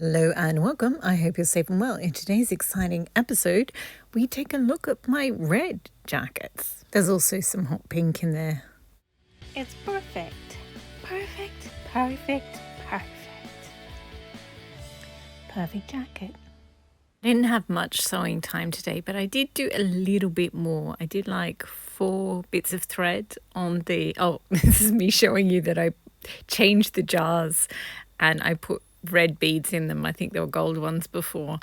Hello and welcome. I hope you're safe and well. In today's exciting episode, we take a look at my red jackets. There's also some hot pink in there. It's perfect. Perfect, perfect, perfect. Perfect jacket. I didn't have much sewing time today, but I did do a little bit more. I did like 4 bits of thread on the... Oh, this is me showing you that I changed the jars and I put red beads in them. I think there were gold ones before.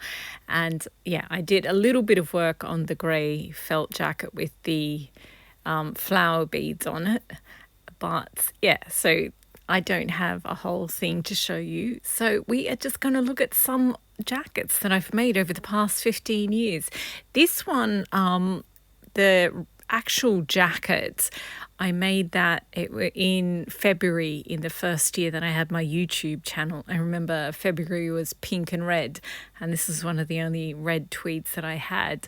And yeah, I did a little bit of work on the grey felt jacket with the flower beads on it. But yeah, so I don't have a whole thing to show you. So we are just going to look at some jackets that I've made over the past 15 years. This one, the actual jacket, I made that in February, in the first year that I had my YouTube channel. I remember February was pink and red, and this is one of the only red tweeds that I had.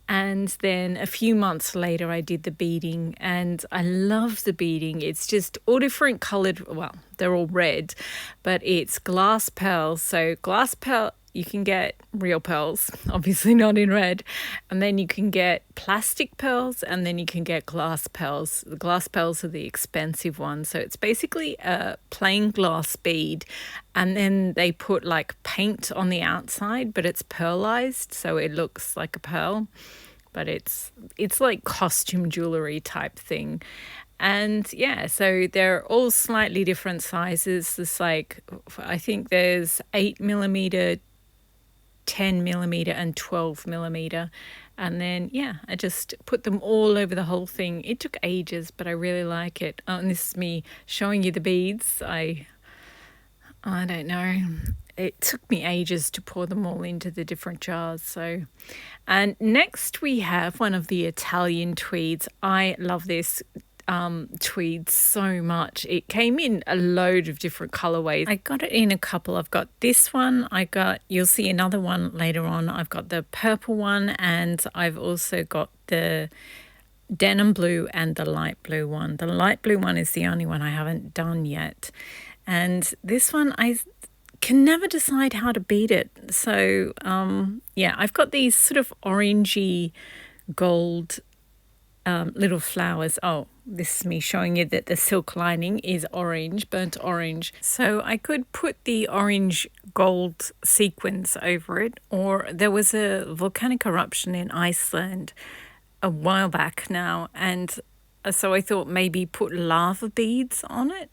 And then a few months later, I did the beading, and I love the beading. It's just all different coloured. Well, they're all red, but it's glass pearls. So glass pearl, you can get real pearls, obviously not in red. And then you can get plastic pearls, and then you can get glass pearls. The glass pearls are the expensive ones. So it's basically a plain glass bead, and then they put like paint on the outside, but it's pearlized, so it looks like a pearl. But it's like costume jewelry type thing. And yeah, so they're all slightly different sizes. There's like, I think there's 8mm, 10mm and 12mm. And then yeah, I just put them all over the whole thing. It took ages, but I really like it. Oh, and this is me showing you the beads. I don't know. It took me ages to pour them all into the different jars. So, and next we have one of the Italian tweeds. I love this tweed so much. It came in a load of different colorways. I got it in a couple. I've got this one. You'll see another one later on. I've got the purple one, and I've also got the denim blue and the light blue one. The light blue one is the only one I haven't done yet. And this one, I can never decide how to bead it. So yeah, I've got these sort of orangey gold little flowers. Oh, this is me showing you that the silk lining is orange, burnt orange. So I could put the orange gold sequins over it, or there was a volcanic eruption in Iceland a while back now, and so I thought maybe put lava beads on it,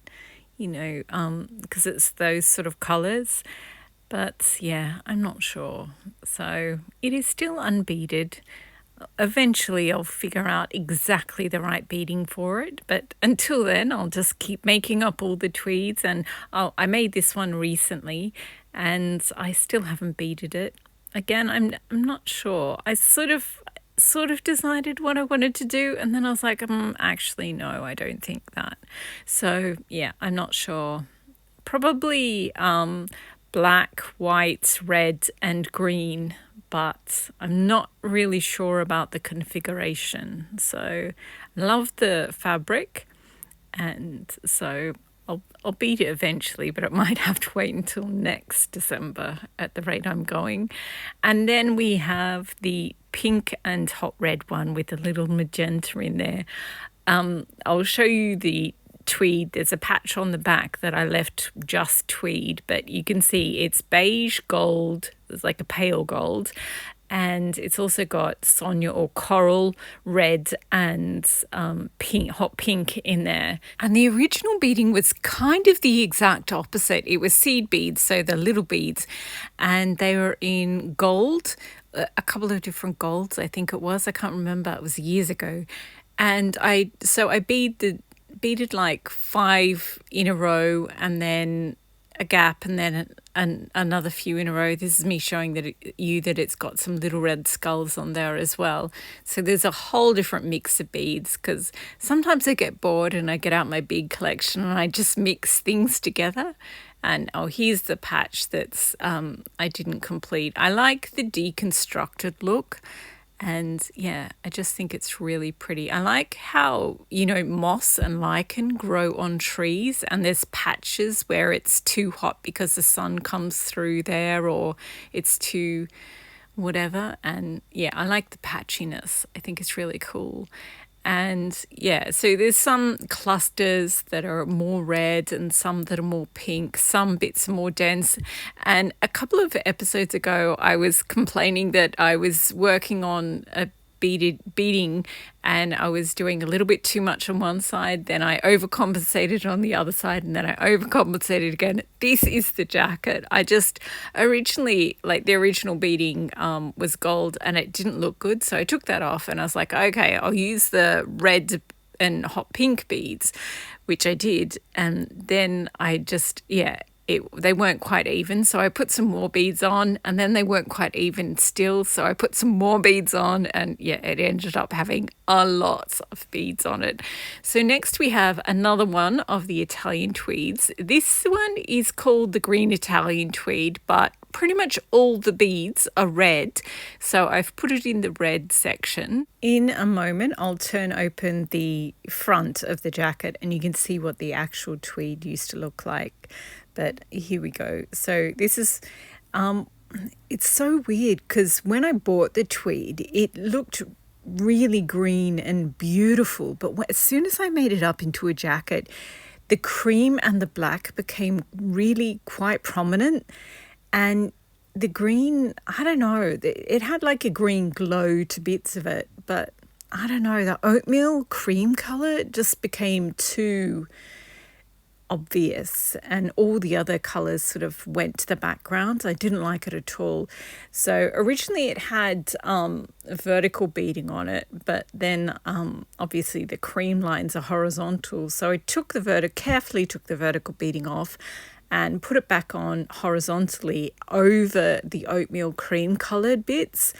you know, because it's those sort of colors. But yeah, I'm not sure. So it is still unbeaded. Eventually I'll figure out exactly the right beading for it, but until then I'll just keep making up all the tweeds. And I made this one recently and I still haven't beaded it. Again, I'm not sure. I sort of decided what I wanted to do, and then I was like, actually no, I don't think that. So yeah, I'm not sure. Probably black, white, red and green, but I'm not really sure about the configuration. So I love the fabric, and so I'll bead it eventually, but it might have to wait until next December at the rate I'm going. And then we have the pink and hot red one with a little magenta in there. I'll show you the tweed. There's a patch on the back that I left just tweed, but you can see it's beige gold. It's like a pale gold, and it's also got Sonia or coral red and pink, hot pink in there. And the original beading was kind of the exact opposite. It was seed beads, so the little beads, and they were in gold, a couple of different golds, I think it was. I can't remember. It was years ago. And I beaded like 5 in a row, and then a gap, and then another few in a row. This is me showing that it's got some little red skulls on there as well. So there's a whole different mix of beads, because sometimes I get bored and I get out my big collection and I just mix things together. And oh, here's the patch that's I didn't complete. I like the deconstructed look, And yeah, I just think it's really pretty. I like how, you know, moss and lichen grow on trees, and there's patches where it's too hot because the sun comes through there, or it's too whatever. And yeah, I like the patchiness. I think it's really cool. And yeah, so there's some clusters that are more red and some that are more pink, some bits are more dense. And a couple of episodes ago, I was complaining that I was working on a beading and I was doing a little bit too much on one side, then I overcompensated on the other side, and then I overcompensated again. This is the jacket. I just originally, like the original beading was gold and it didn't look good, so I took that off and I was like, okay, I'll use the red and hot pink beads, which I did. And then I just, yeah, they weren't quite even, so I put some more beads on, and then they weren't quite even still, so I put some more beads on, and yeah, it ended up having a lot of beads on it. So next we have another one of the Italian tweeds. This one is called the Green Italian Tweed, but pretty much all the beads are red, so I've put it in the red section. In a moment, I'll turn open the front of the jacket and you can see what the actual tweed used to look like. But here we go. So this is, it's so weird because when I bought the tweed, it looked really green and beautiful. But as soon as I made it up into a jacket, the cream and the black became really quite prominent. And the green, I don't know, it had like a green glow to bits of it. But I don't know, the oatmeal cream colour just became too obvious, and all the other colors sort of went to the background. I didn't like it at all. So originally it had vertical beading on it, but then obviously the cream lines are horizontal, so I carefully took the vertical beading off and put it back on horizontally over the oatmeal cream colored bits,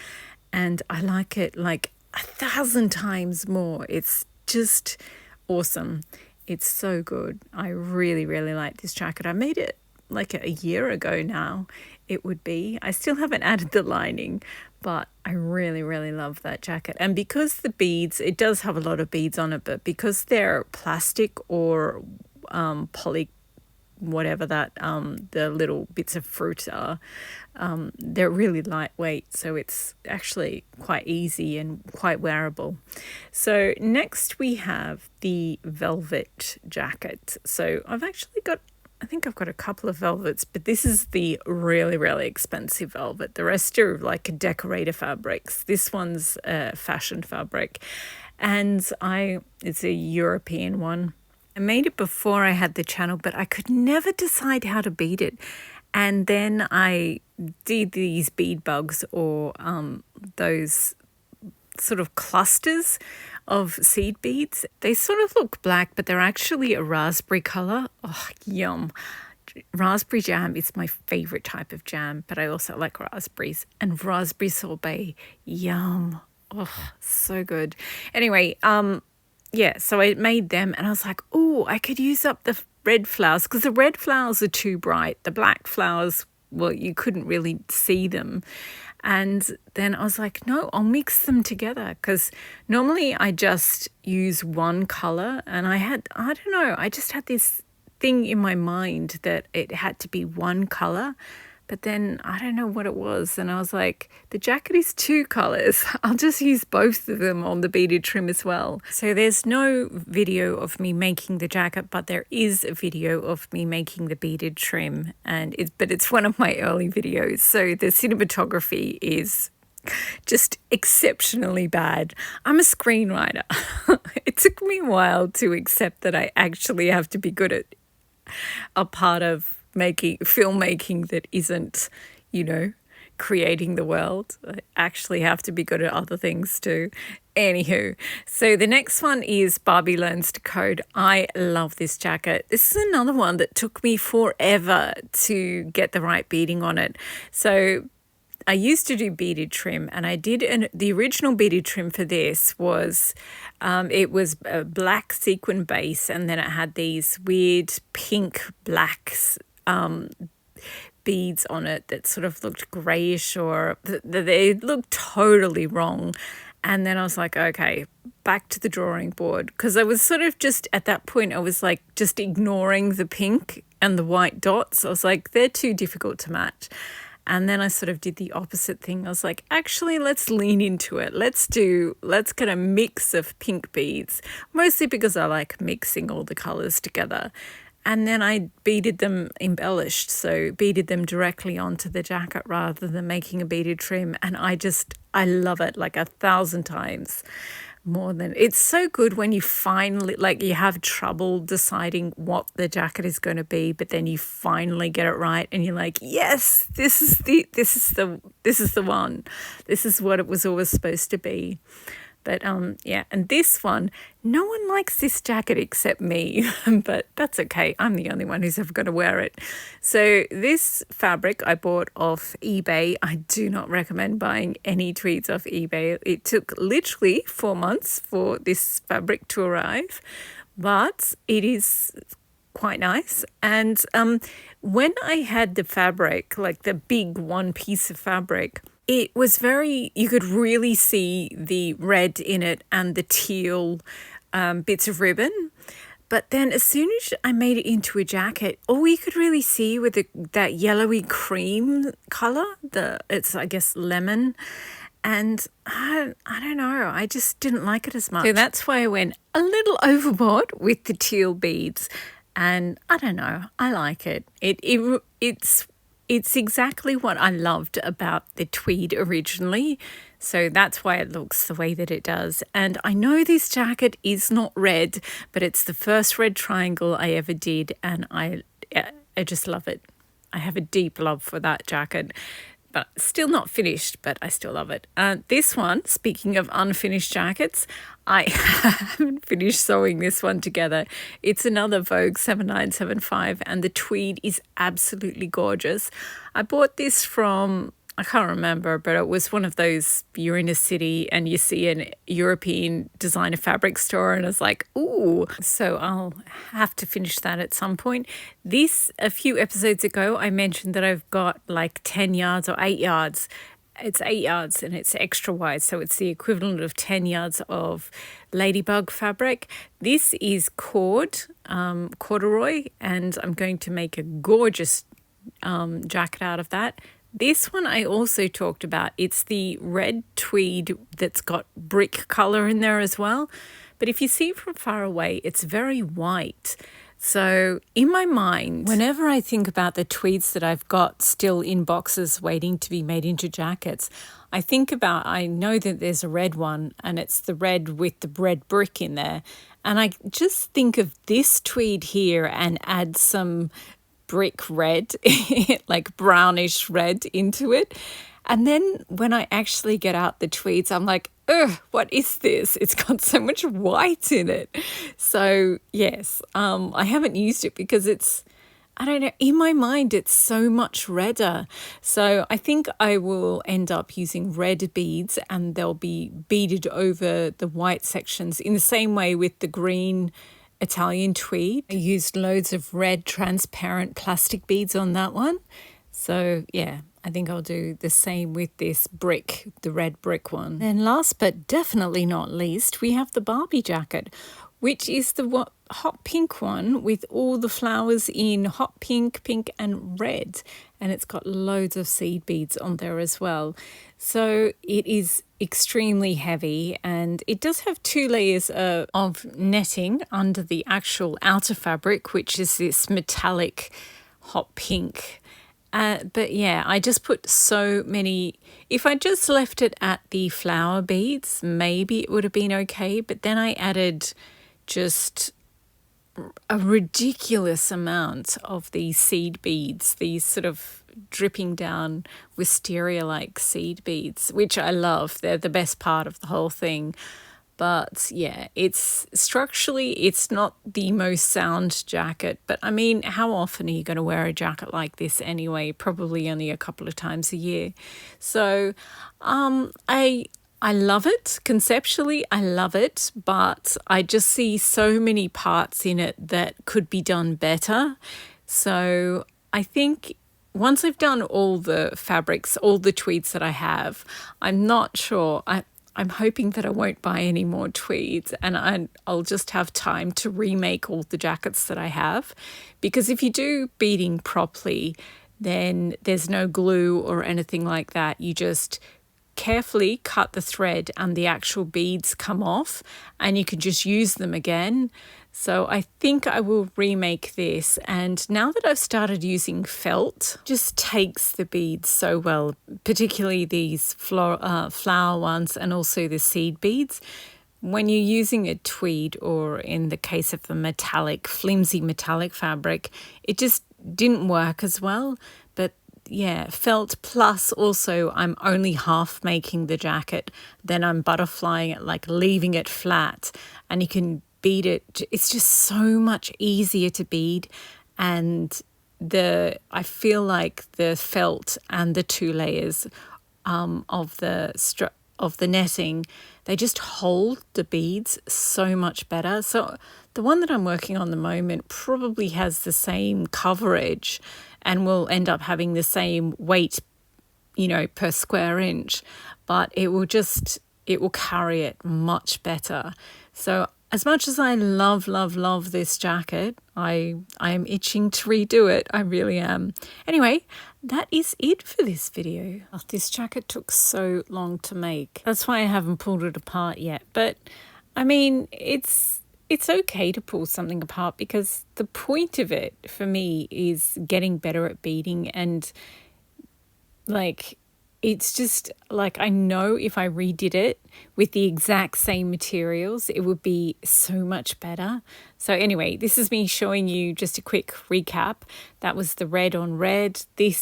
and I like it like 1,000 times more. It's just awesome. It's so good. I really, really like this jacket. I made it like a year ago now, it would be. I still haven't added the lining, but I really, really love that jacket. And because the beads, it does have a lot of beads on it, but because they're plastic or poly, whatever that the little bits of fruit are, they're really lightweight, so it's actually quite easy and quite wearable. So next we have the velvet jacket. So I think I've got a couple of velvets, but this is the really, really expensive velvet. The rest are like decorator fabrics. This one's a fashion fabric, and it's a European one. I made it before I had the channel, but I could never decide how to bead it. And then I did these bead bugs, or those sort of clusters of seed beads. They sort of look black, but they're actually a raspberry colour. Oh, yum. Raspberry jam is my favourite type of jam, but I also like raspberries. And raspberry sorbet, yum. Oh, so good. Anyway, yeah, so I made them and I was like, oh, I could use up the red flowers because the red flowers are too bright. The black flowers, well, you couldn't really see them. And then I was like, no, I'll mix them together, because normally I just use one colour, and I don't know, I just had this thing in my mind that it had to be one colour. But then I don't know what it was. And I was like, the jacket is two colours. I'll just use both of them on the beaded trim as well. So there's no video of me making the jacket, but there is a video of me making the beaded trim. But it's one of my early videos. So the cinematography is just exceptionally bad. I'm a screenwriter. It took me a while to accept that I actually have to be good at a part of filmmaking that isn't, creating the world. I actually have to be good at other things too. Anywho, so the next one is Barbie Learns to Code. I love this jacket. This is another one that took me forever to get the right beading on it. So I used to do beaded trim, and I did the original beaded trim for this was it was a black sequin base, and then it had these weird pink blacks beads on it that sort of looked grayish, or they looked totally wrong. And then I was like, okay, back to the drawing board, because I was sort of just at that point, I was like just ignoring the pink and the white dots. I was like, they're too difficult to match. And then I sort of did the opposite thing. I was like, actually, let's lean into it. Let's get a mix of pink beads, mostly because I like mixing all the colors together. And then I beaded them embellished, so beaded them directly onto the jacket rather than making a beaded trim. And I love it like 1,000 times more than. It's so good when you finally, like, you have trouble deciding what the jacket is going to be, but then you finally get it right and you're like, yes, this is the one. This is what it was always supposed to be. But yeah, and this one, no one likes this jacket except me, but that's okay. I'm the only one who's ever going to wear it. So this fabric I bought off eBay. I do not recommend buying any tweeds off eBay. It took literally 4 months for this fabric to arrive, but it is quite nice. And when I had the fabric, like the big one piece of fabric, it was you could really see the red in it and the teal bits of ribbon. But then as soon as I made it into a jacket, all you could really see with that yellowy cream colour, it's, I guess, lemon. And I don't know, I just didn't like it as much. So that's why I went a little overboard with the teal beads. And I don't know, I like it. It's exactly what I loved about the tweed originally. So that's why it looks the way that it does. And I know this jacket is not red, but it's the first red triangle I ever did. And I just love it. I have a deep love for that jacket. But still not finished, but I still love it. This one, speaking of unfinished jackets, I haven't finished sewing this one together. It's another Vogue 7975, and the tweed is absolutely gorgeous. I bought this from, I can't remember, but it was one of those, you're in a city and you see an European designer fabric store, and it's like, ooh. So I'll have to finish that at some point. This, a few episodes ago, I mentioned that I've got like 10 yards or 8 yards. It's 8 yards and it's extra wide, so it's the equivalent of 10 yards of ladybug fabric. This is corduroy, and I'm going to make a gorgeous jacket out of that. This one I also talked about. It's the red tweed that's got brick colour in there as well. But if you see from far away, it's very white. So in my mind, whenever I think about the tweeds that I've got still in boxes waiting to be made into jackets, I know that there's a red one, and it's the red with the red brick in there. And I just think of this tweed here and add some brick red, like brownish red into it. And then when I actually get out the tweeds, I'm like, ugh, what is this? It's got so much white in it. So yes, I haven't used it because I don't know, in my mind, it's so much redder. So I think I will end up using red beads, and they'll be beaded over the white sections in the same way with the green Italian tweed. I used loads of red transparent plastic beads on that one. So yeah, I think I'll do the same with this brick, the red brick one. Then last but definitely not least, we have the Barbie jacket, which is the hot pink one with all the flowers in hot pink, pink and red. And it's got loads of seed beads on there as well. So it is extremely heavy, and it does have 2 layers of netting under the actual outer fabric, which is this metallic hot pink. But yeah, I just put so many. If I just left it at the flower beads, maybe it would have been okay. But then I added just a ridiculous amount of these seed beads, these sort of dripping down wisteria-like seed beads, which I love. They're the best part of the whole thing. But yeah, it's structurally, it's not the most sound jacket. But I mean, how often are you going to wear a jacket like this anyway? Probably only a couple of times a year. So I love it. Conceptually, I love it. But I just see so many parts in it that could be done better. So I think once I've done all the fabrics, all the tweeds that I have, I'm not sure. I'm hoping that I won't buy any more tweeds, and I'll just have time to remake all the jackets that I have. Because if you do beading properly, then there's no glue or anything like that. You just carefully cut the thread and the actual beads come off, and you can just use them again. So I think I will remake this, and now that I've started using felt, just takes the beads so well, particularly these flower ones and also the seed beads. When you're using a tweed, or in the case of the metallic, flimsy metallic fabric, it just didn't work as well. But yeah, felt, plus also I'm only half making the jacket, then I'm butterflying it, like leaving it flat, and you can bead it. It's just so much easier to bead, and I feel like the felt and the 2 layers of the netting, they just hold the beads so much better. So the one that I'm working on at the moment probably has the same coverage and will end up having the same weight, per square inch, but it will carry it much better. So as much as I love, love, love this jacket, I am itching to redo it. I really am. Anyway, that is it for this video. Oh, this jacket took so long to make. That's why I haven't pulled it apart yet. But I mean, it's okay to pull something apart, because the point of it for me is getting better at beading, and it's just I know if I redid it with the exact same materials, it would be so much better. So anyway, this is me showing you just a quick recap. That was the red on red. I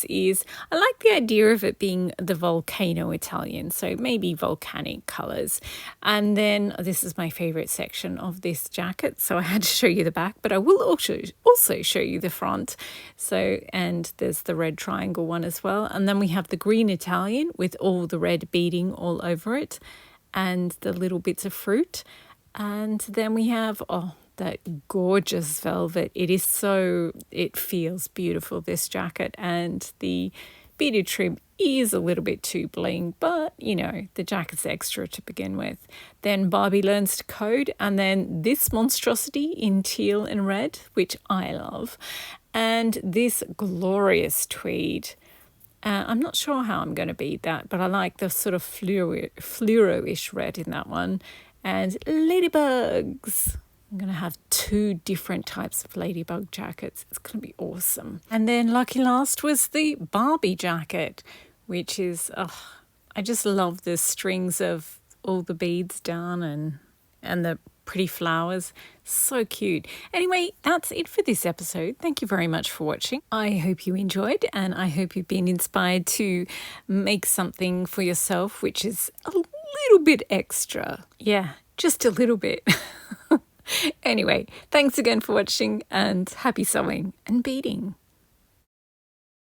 like the idea of it being the volcano Italian, so maybe volcanic colours. And then this is my favourite section of this jacket, so I had to show you the back, but I will also show you the front. So, and there's the red triangle one as well. And then we have the green Italian with all the red beading all over it, and the little bits of fruit. And then we have, that gorgeous velvet. It feels beautiful, this jacket, and the beaded trim is a little bit too bling, but the jacket's extra to begin with. Then Barbie learns to code, and then this monstrosity in teal and red, which I love, and this glorious tweed. I'm not sure how I'm going to bead that, but I like the sort of fluoro-ish red in that one. And ladybugs. I'm going to have 2 different types of ladybug jackets. It's going to be awesome. And then lucky last was the Barbie jacket, which is, I just love the strings of all the beads down and the pretty flowers. So cute. Anyway, that's it for this episode. Thank you very much for watching. I hope you enjoyed, and I hope you've been inspired to make something for yourself which is a little bit extra. Yeah, just a little bit. Anyway, thanks again for watching, and happy sewing and beading.